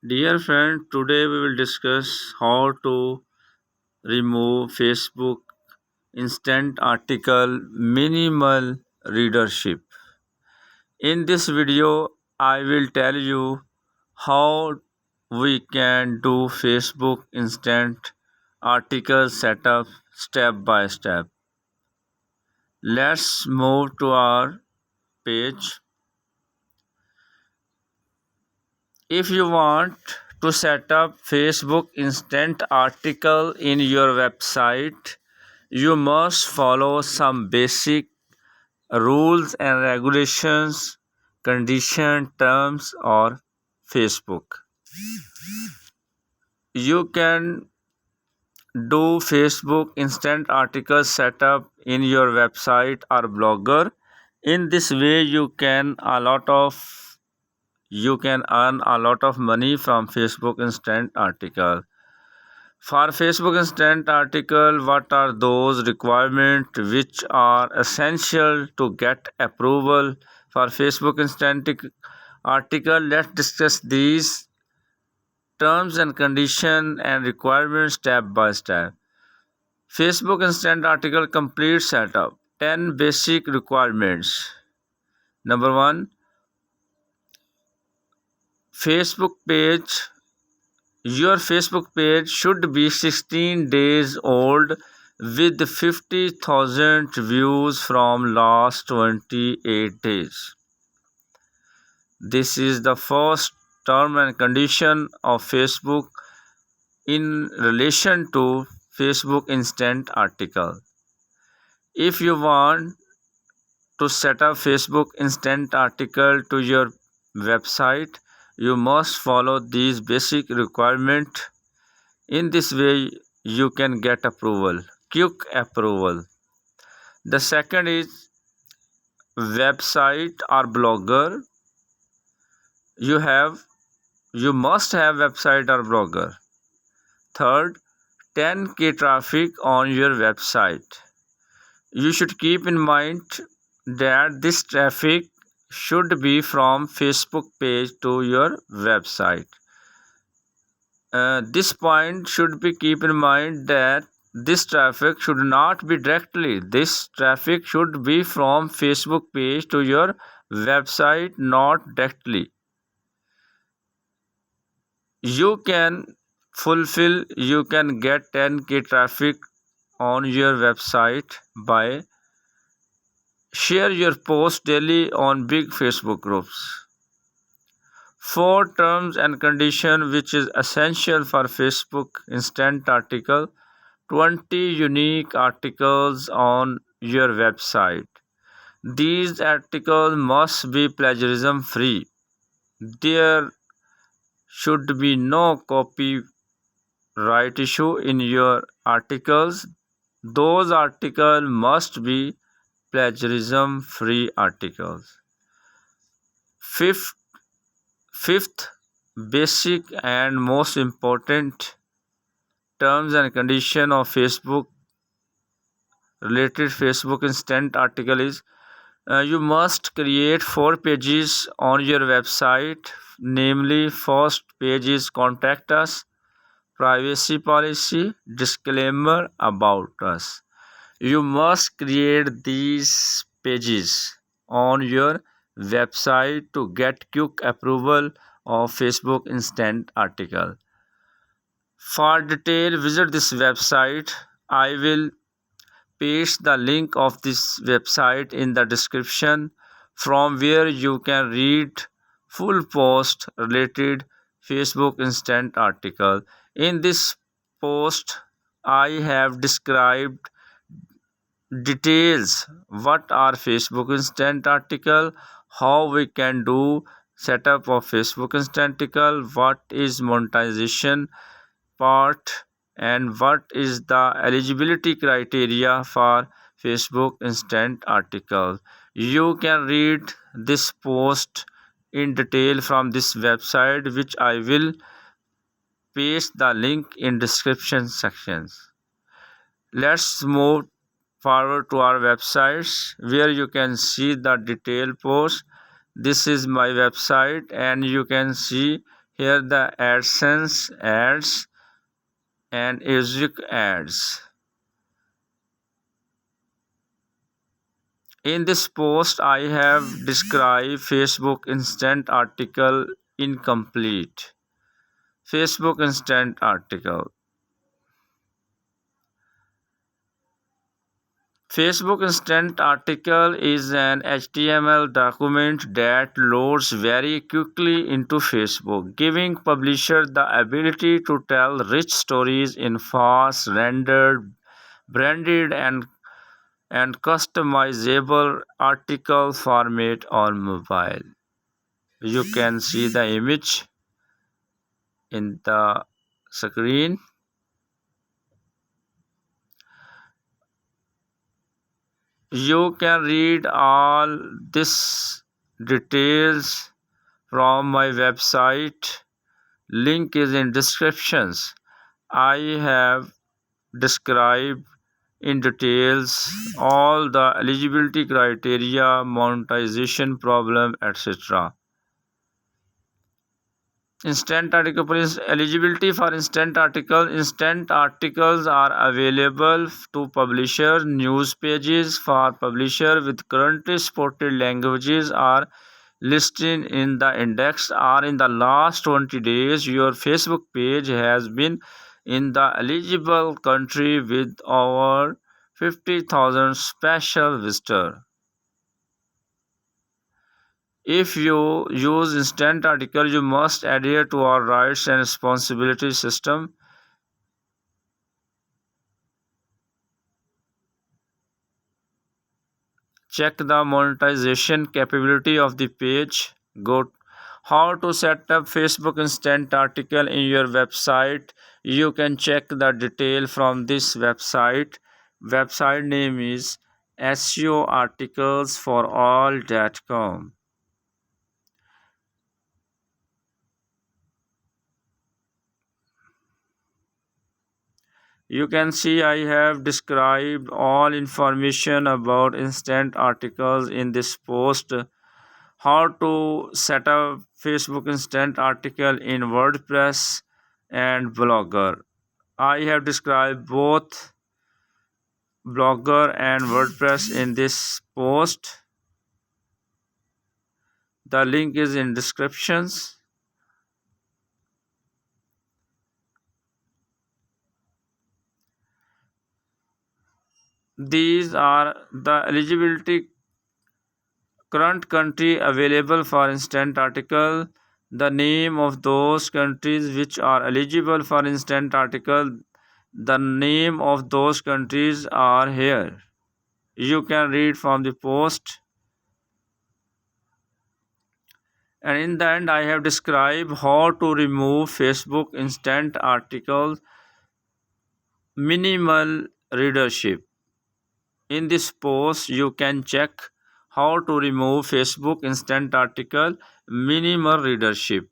Dear friend, today we will discuss how to remove Facebook instant article minimal readership. In this video, I will tell you how we can do Facebook instant article setup step by step. Let's move to our page. If you want to set up Facebook instant article in your website, you must follow some basic rules and regulations, condition, terms or Facebook. You can do Facebook instant article setup in your website or blogger. In this way you can earn a lot of money from Facebook instant article. For Facebook instant article, what are those requirements which are essential to get approval for Facebook instant article? Let's discuss these terms and condition and requirements step by step. Facebook instant article complete setup. 10 basic requirements. Number 1, Facebook page. Your Facebook page should be 16 days old with 50,000 views from last 28 days. This is the first term and condition of Facebook in relation to Facebook instant article. If you want to set up Facebook instant article to your website, you must follow these basic requirements. In this way, you can get approval, quick approval. The second is website or blogger. You must have website or blogger. Third, 10K traffic on your website. You should keep in mind that this traffic should be from Facebook page to your website. This point should be keep in mind that this traffic should not be directly. This traffic should be from Facebook page to your website, not directly. You can get 10K traffic on your website by share your post daily on big Facebook groups. 4 terms and condition which is essential for Facebook instant article. 20 unique articles on your website. These articles must be plagiarism free. There should be no copyright issue in your articles. Those articles must be plagiarism free articles. Fifth basic and most important terms and condition of Facebook related Facebook instant article is you must create 4 pages on your website. Namely, first page is contact us, privacy policy, disclaimer, about us. You must create these pages on your website to get quick approval of Facebook instant article. For detail, visit this website. I will paste the link of this website in the description, from where you can read full post related Facebook instant article. In this post, I have described details what are Facebook instant article, how we can do setup of Facebook instant article, what is monetization part, and what is the eligibility criteria for Facebook instant article. You can read this post in detail from this website, which I will paste the link in description sections. Let's move forward to our websites where you can see the detailed post. This is my website and you can see Here the AdSense ads and music ads. In this post, I have described Facebook Instant article incomplete. Facebook Instant article. Facebook Instant article is an HTML document that loads very quickly into Facebook, giving publishers the ability to tell rich stories in fast, rendered, branded, and customizable article format on mobile. You can see the image in the screen. You can read all this details from my website. Link is in descriptions. I have described in details all the eligibility criteria, monetization problem, etc. Instant article eligibility for instant article. Instant articles are available to publisher. News pages for publisher with currently supported languages are listed in the index. Or in the last 20 days, your Facebook page has been in the eligible country with over 50,000 special visitors. If you use instant article, you must adhere to our rights and responsibility system. Check the monetization capability of the page. Go how to set up Facebook instant article in your website. You can check the detail from this website. Website name is seoarticlesforall.com. You can see I have described all information about instant articles in this post. How to set up Facebook instant article in WordPress and Blogger. I have described both Blogger and WordPress in this post. The link is in descriptions. These are the eligibility current country available for instant article, the name of those countries which are eligible for instant article, the name of those countries are here. You can read from the post. And in the end, I have described how to remove Facebook instant article minimal readership. In this post, you can check how to remove Facebook instant article minimal readership.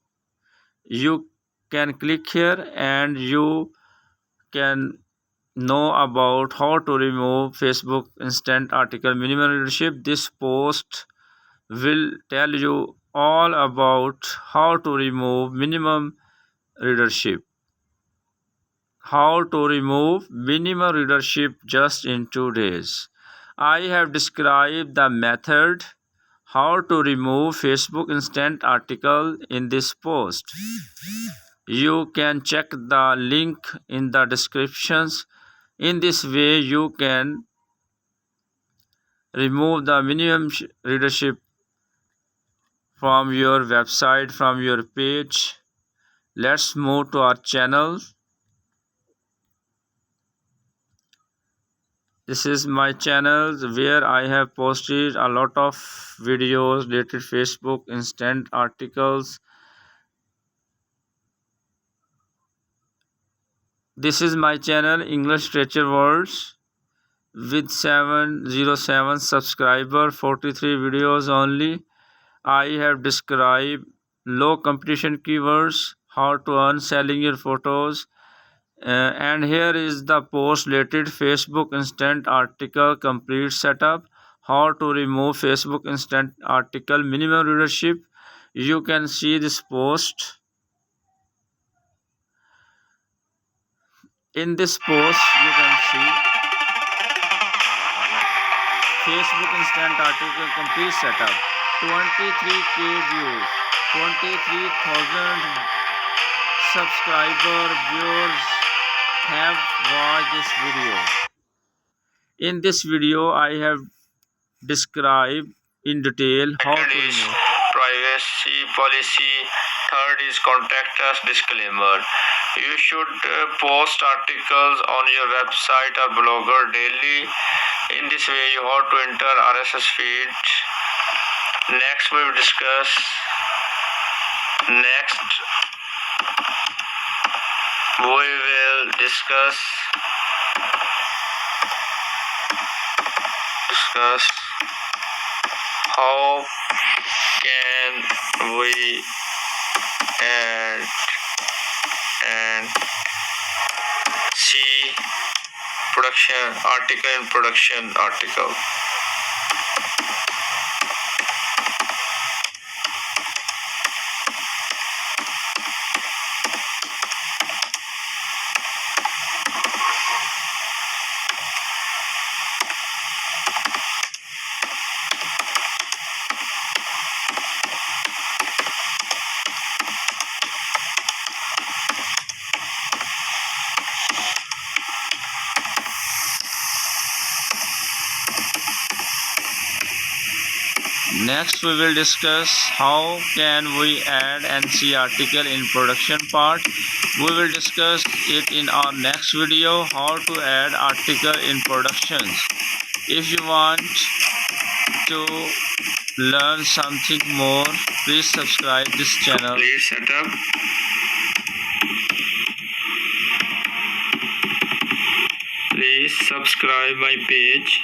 You can click here and you can know about how to remove Facebook instant article minimal readership. This post will tell you all about how to remove minimum readership. How to remove minimum readership just in 2 days. I have described the method how to remove Facebook instant article in this post. You can check the link in the descriptions. In this way, you can remove the minimum readership from your website, from your page. Let's move to our channel. This is my channel where I have posted a lot of videos related Facebook instant articles. This is my channel English Literature Words with 707 subscriber, 43 videos only. I have described low competition keywords, how to earn selling your photos, and here is the post related Facebook instant article complete setup. How to remove Facebook instant article minimum readership. You can see this post. In this post, you can see Facebook Instant Article complete setup, 23k views, 23,000 subscriber viewers have watched this video. In this video, I have described in detail how to remove privacy policy. Third is contact us disclaimer. You should post articles on your website or blogger daily. In this way, you have to enter RSS feed. Next, we will discuss. How can we add and see production article in production article. Next, we will discuss how can we add and see article in production part. We will discuss it in our next video, how to add article in productions. If you want to learn something more, please subscribe this channel. Please set up. Please subscribe my page.